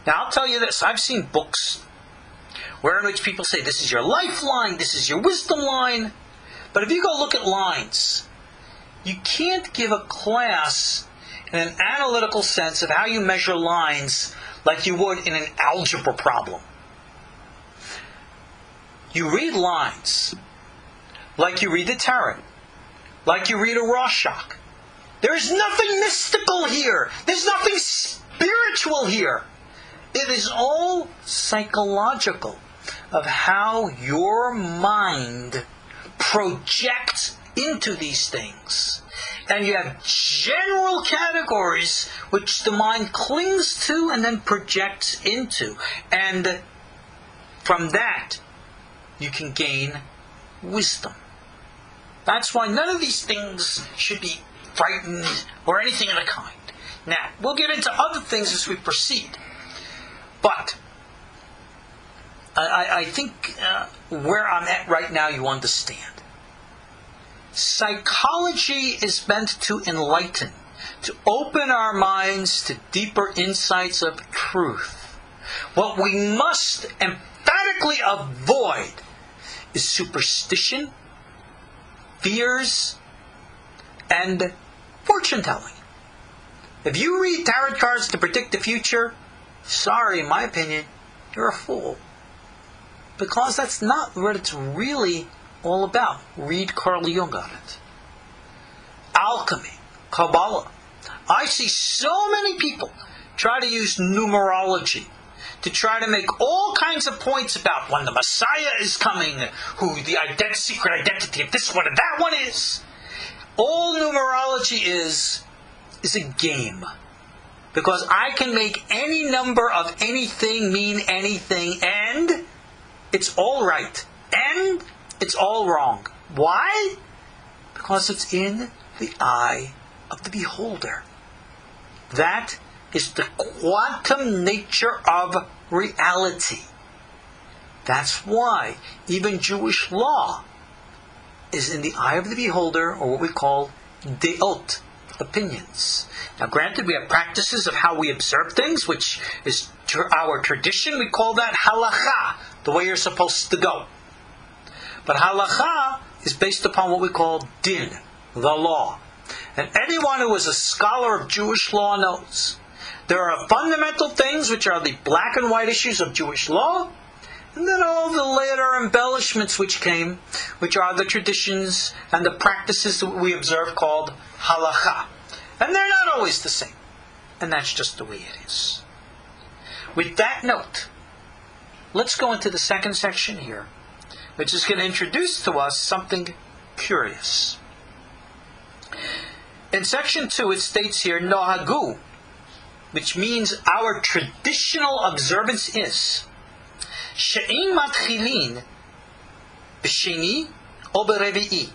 Now I'll tell you this, I've seen books where in which people say, this is your lifeline, this is your wisdom line. But if you go look at lines, you can't give a class in an analytical sense of how you measure lines like you would in an algebra problem. You read lines like you read the tarot, like you read a Rorschach. There's nothing mystical here. There's nothing spiritual here. It is all psychological of how your mind projects into these things. And you have general categories which the mind clings to and then projects into. And from that, you can gain wisdom. That's why none of these things should be frightened or anything of the kind. Now, we'll get into other things as we proceed. But I think where I'm at right now, you understand. Psychology is meant to enlighten, to open our minds to deeper insights of truth. What we must emphatically avoid is superstition, fears, and fortune-telling. If you read tarot cards to predict the future, sorry, in my opinion, you're a fool. Because that's not what it's really all about. Read Carl Jung on it. Alchemy, Kabbalah. I see so many people try to use numerology to try to make all kinds of points about when the Messiah is coming, who the secret identity of this one and that one is. All numerology is a game. Because I can make any number of anything mean anything, and it's all right. And it's all wrong. Why? Because it's in the eye of the beholder. That is the quantum nature of reality. That's why even Jewish law is in the eye of the beholder, or what we call deot, opinions. Now granted, we have practices of how we observe things, which is our tradition. We call that halacha, the way you're supposed to go. But halacha is based upon what we call din, the law. And anyone who is a scholar of Jewish law knows there are fundamental things which are the black and white issues of Jewish law, and then all the later embellishments which came, which are the traditions and the practices that we observe called halacha. And they're not always the same. And that's just the way it is. With that note, let's go into the second section here, which is going to introduce to us something curious. In section 2, it states here, nohagu, which means our traditional observance is she'in matchilin b'sheni o b'revi'i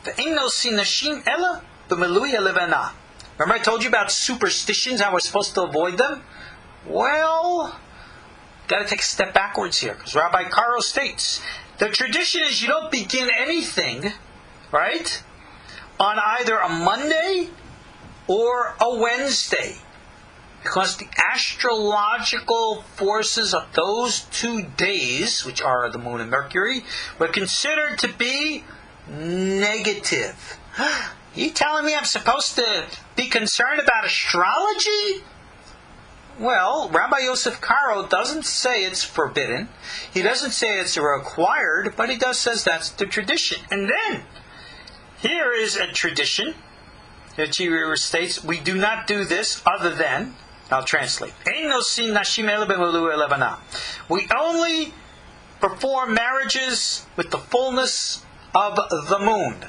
ve'in nosin nashim ela b'melui levana. Remember I told you about superstitions, how we're supposed to avoid them? Well, got to take a step backwards here, because Rabbi Caro states the tradition is you don't begin anything, right, on either a Monday or a Wednesday, because the astrological forces of those 2 days, which are the moon and Mercury, were considered to be negative. You telling me I'm supposed to be concerned about astrology? Well, Rabbi Yosef Karo doesn't say it's forbidden. He doesn't say it's required, but he does says that's the tradition. And then, here is a tradition that he states, we do not do this other than, I'll translate, we only perform marriages with the fullness of the moon.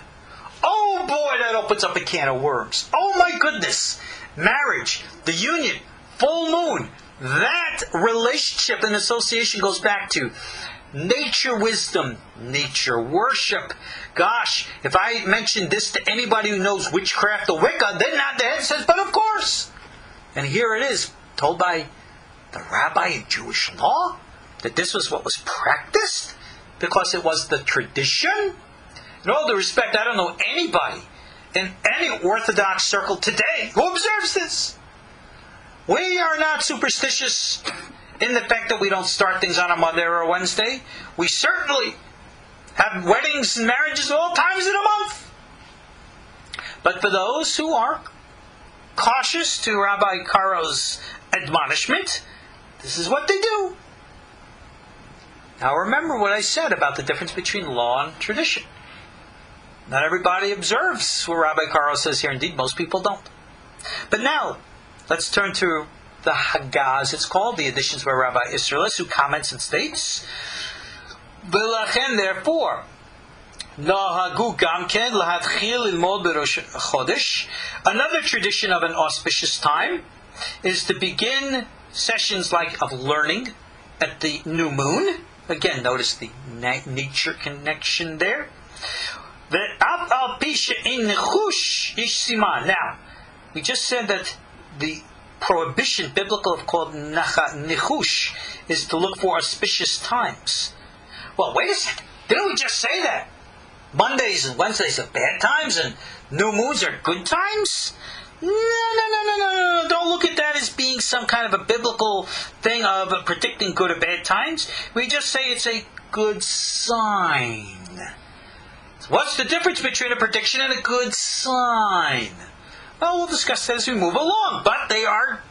Oh boy, that opens up a can of worms. Oh my goodness. Marriage, the union, full moon, that relationship and association goes back to nature wisdom, nature worship. Gosh, if I mention this to anybody who knows witchcraft or Wicca, then not the head says, but of course. And here it is, told by the rabbi in Jewish law, that this was what was practiced, because it was the tradition. In all due respect, I don't know anybody in any Orthodox circle today who observes this. We are not superstitious in the fact that we don't start things on a Monday or a Wednesday. We certainly have weddings and marriages all times in a month. But for those who are cautious to Rabbi Caro's admonishment, this is what they do. Now remember what I said about the difference between law and tradition. Not everybody observes what Rabbi Caro says here. Indeed, most people don't. But now, let's turn to the Hagaz, it's called, the editions by Rabbi Israelis, who comments and states, V'lachen, therefore, Nahagu gamken lahatchil ilmod b'rosh chodesh. Another tradition of an auspicious time is to begin sessions like of learning at the new moon. Again, notice the nature connection there. Now, we just said that the prohibition, biblical, called nichush, is to look for auspicious times. Well, wait a second. Didn't we just say that Mondays and Wednesdays are bad times and new moons are good times? No. Don't look at that as being some kind of a biblical thing of predicting good or bad times. We just say it's a good sign. What's the difference between a prediction and a good sign? Well, we'll discuss that as we move along, but they are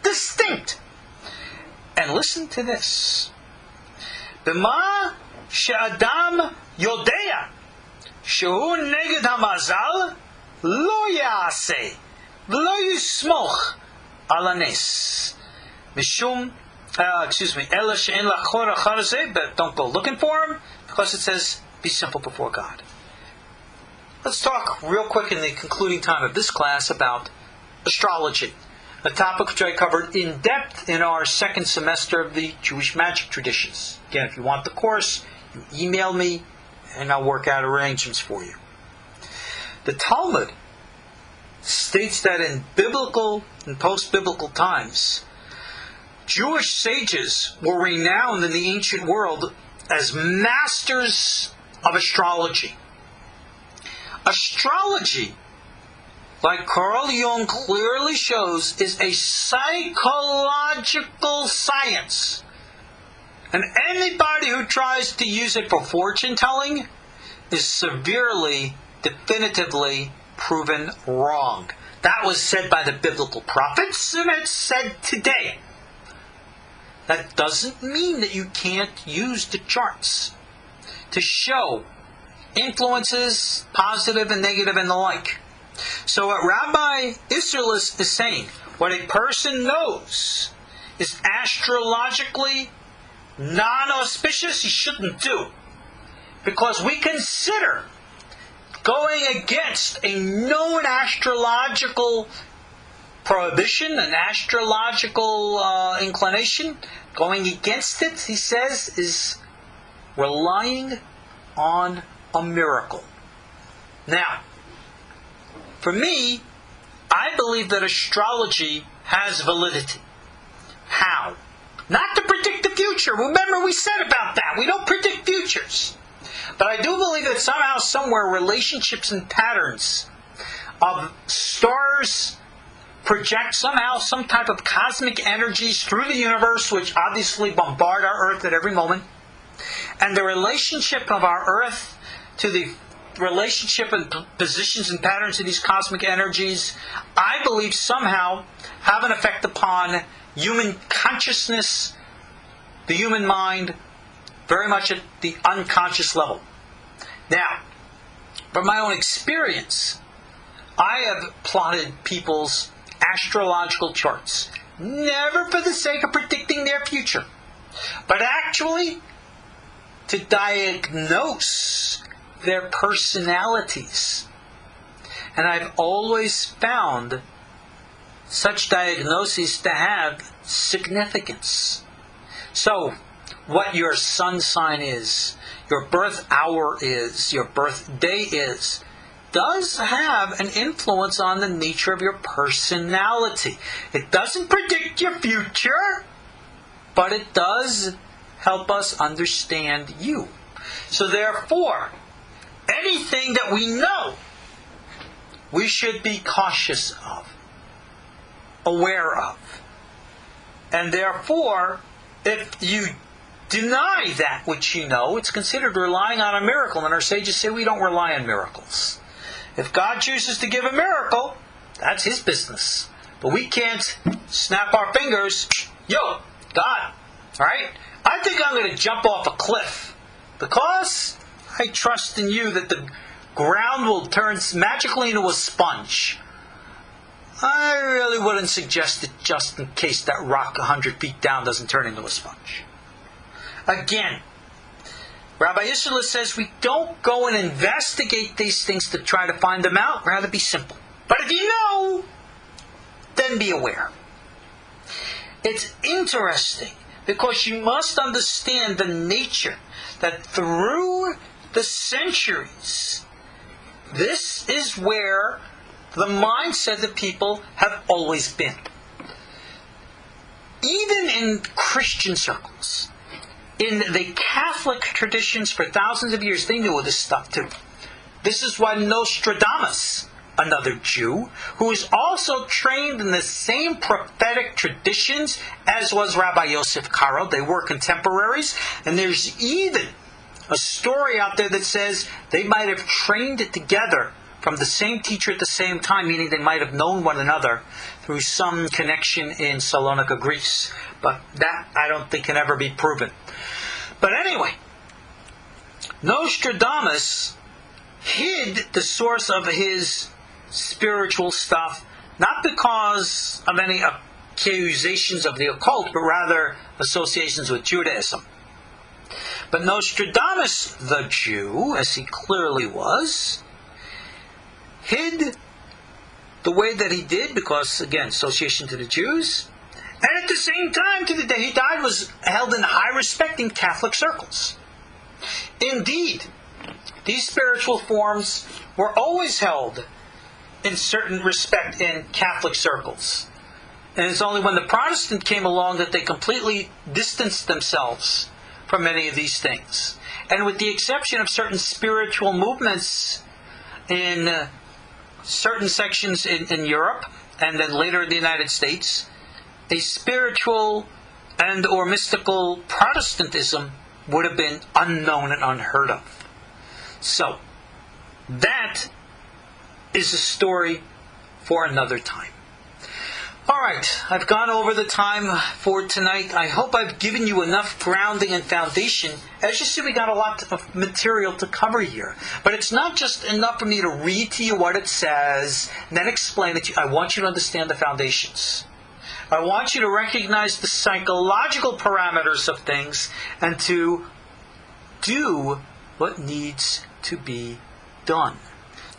distinct. And listen to this. B'ma she'adam yodea shehu neged hamazal lo ya'aseh v'lo yismoch al hanes mishum but don't go looking for him, because it says, be simple before God. Let's talk real quick in the concluding time of this class about astrology, a topic which I covered in depth in our second semester of the Jewish magic traditions. Again, if you want the course, you email me, and I'll work out arrangements for you. The Talmud states that in biblical and post-biblical times, Jewish sages were renowned in the ancient world as masters of astrology. Astrology, like Carl Jung clearly shows, is a psychological science. And anybody who tries to use it for fortune telling is severely, definitively proven wrong. That was said by the biblical prophets, and it's said today. That doesn't mean that you can't use the charts to show influences, positive and negative and the like. So what Rabbi Isserles is saying, what a person knows is astrologically non-auspicious, he shouldn't do. Because we consider going against a known astrological prohibition, an astrological inclination, going against it, he says, is relying on a miracle. Now, for me, I believe that astrology has validity. How? Not to predict the future. Remember we said about that. We don't predict futures. But I do believe that somehow, somewhere, relationships and patterns of stars project somehow some type of cosmic energies through the universe, which obviously bombard our Earth at every moment. And the relationship of our Earth to the relationship and positions and patterns of these cosmic energies, I believe somehow have an effect upon human consciousness, the human mind, very much at the unconscious level. Now, from my own experience, I have plotted people's astrological charts, never for the sake of predicting their future, but actually to diagnose their personalities. And I've always found such diagnoses to have significance. So, what your sun sign is, your birth hour is, your birthday is, does have an influence on the nature of your personality. It doesn't predict your future, but it does help us understand you. So therefore, anything that we know, we should be cautious of, aware of. And therefore, if you deny that which you know, it's considered relying on a miracle. And our sages say we don't rely on miracles. If God chooses to give a miracle, that's His business. But we can't snap our fingers, yo, God, alright? I think I'm going to jump off a cliff because I trust in you that the ground will turn magically into a sponge. I really wouldn't suggest it just in case that rock 100 feet down doesn't turn into a sponge. Again, Rabbi Yisrael says we don't go and investigate these things to try to find them out. Rather be simple. But if you know, then be aware. It's interesting because you must understand the nature that through the centuries, this is where the mindset of people have always been. Even in Christian circles, in the Catholic traditions for thousands of years, they knew this stuff too. This is why Nostradamus, another Jew, who is also trained in the same prophetic traditions as was Rabbi Yosef Karo, they were contemporaries, and there's even a story out there that says they might have trained it together from the same teacher at the same time, meaning they might have known one another through some connection in Salonika, Greece. But that, I don't think, can ever be proven. But anyway, Nostradamus hid the source of his spiritual stuff, not because of any accusations of the occult, but rather associations with Judaism. But Nostradamus, the Jew, as he clearly was, hid the way that he did because, again, association to the Jews, and at the same time, to the day he died, was held in high respect in Catholic circles. Indeed, these spiritual forms were always held in certain respect in Catholic circles. And it's only when the Protestant came along that they completely distanced themselves from many of these things. And with the exception of certain spiritual movements in certain sections in Europe, and then later in the United States, a spiritual and or mystical Protestantism would have been unknown and unheard of. So, that is a story for another time. Alright, I've gone over the time for tonight. I hope I've given you enough grounding and foundation. As you see, we got a lot of material to cover here. But it's not just enough for me to read to you what it says, and then explain it to you. I want you to understand the foundations. I want you to recognize the psychological parameters of things, and to do what needs to be done.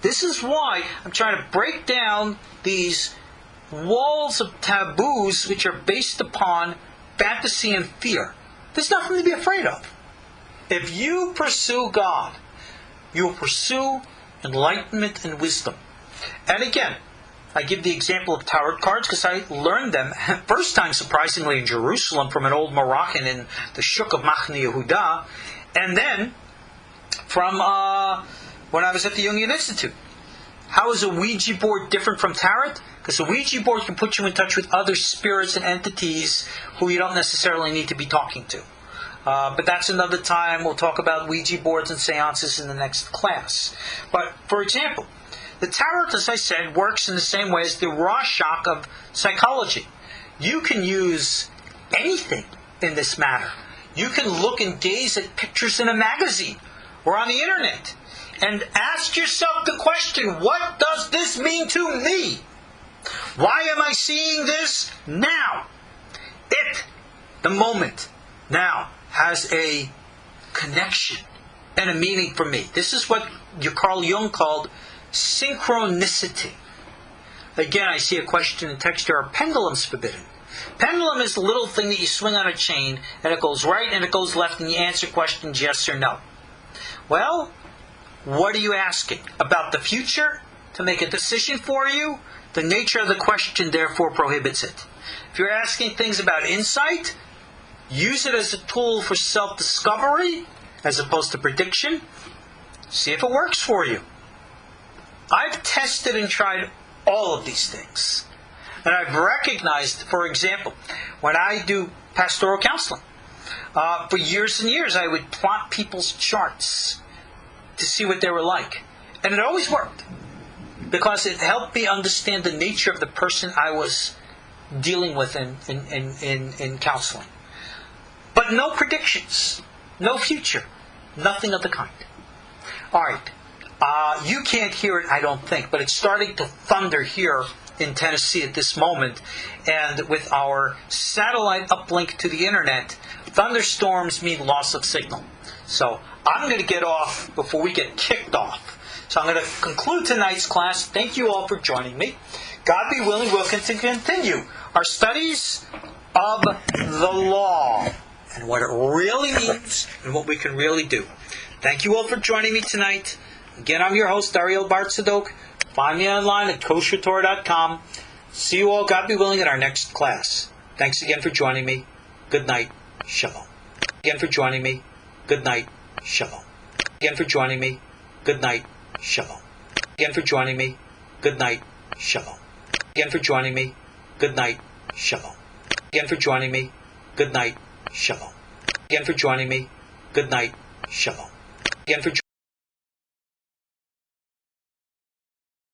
This is why I'm trying to break down these walls of taboos which are based upon fantasy and fear. There's nothing to be afraid of. If you pursue God, you will pursue enlightenment and wisdom. And again, I give the example of tarot cards because I learned them first time, surprisingly, in Jerusalem from an old Moroccan in the Shuk of Machne Yehuda, and then from when I was at the Jungian Institute. How is a Ouija board different from tarot? Because a Ouija board can put you in touch with other spirits and entities who you don't necessarily need to be talking to. But that's another time. We'll talk about Ouija boards and seances in the next class. But, for example, the tarot, as I said, works in the same way as the Rorschach of psychology. You can use anything in this matter. You can look and gaze at pictures in a magazine or on the internet and ask yourself the question, what does this mean to me? Why am I seeing this now? It, the moment, now has a connection and a meaning for me. This is what Carl Jung called synchronicity. Again, I see a question in text here, are pendulums forbidden? Pendulum is the little thing that you swing on a chain, and it goes right and it goes left, and you answer questions yes or no. Well, what are you asking? About the future? To make a decision for you? The nature of the question, therefore, prohibits it. If you're asking things about insight, use it as a tool for self-discovery, as opposed to prediction. See if it works for you. I've tested and tried all of these things. And I've recognized, for example, when I do pastoral counseling, for years and years I would plot people's charts to see what they were like. And it always worked. Because it helped me understand the nature of the person I was dealing with in counseling. But no predictions. No future. Nothing of the kind. Alright. You can't hear it, I don't think, but it's starting to thunder here in Tennessee at this moment. And with our satellite uplink to the internet, thunderstorms mean loss of signal. So I'm going to get off before we get kicked off. So I'm going to conclude tonight's class. Thank you all for joining me. God be willing, we'll continue our studies of the law and what it really means and what we can really do. Thank you all for joining me tonight. Again, I'm your host, Ariel Tzadok. Find me online at KosherTorah.com. See you all, God be willing, in our next class. Thanks again for joining me. Good night. Shalom. Again for joining me. Good night. Shalom. Again for joining me. Good night. Shalom. Again for joining me. Good night. Shalom. Again for joining me. Good night. Shalom. Again for joining me. Good night. Shalom. Again for joining me. Good night. Shalom. Again for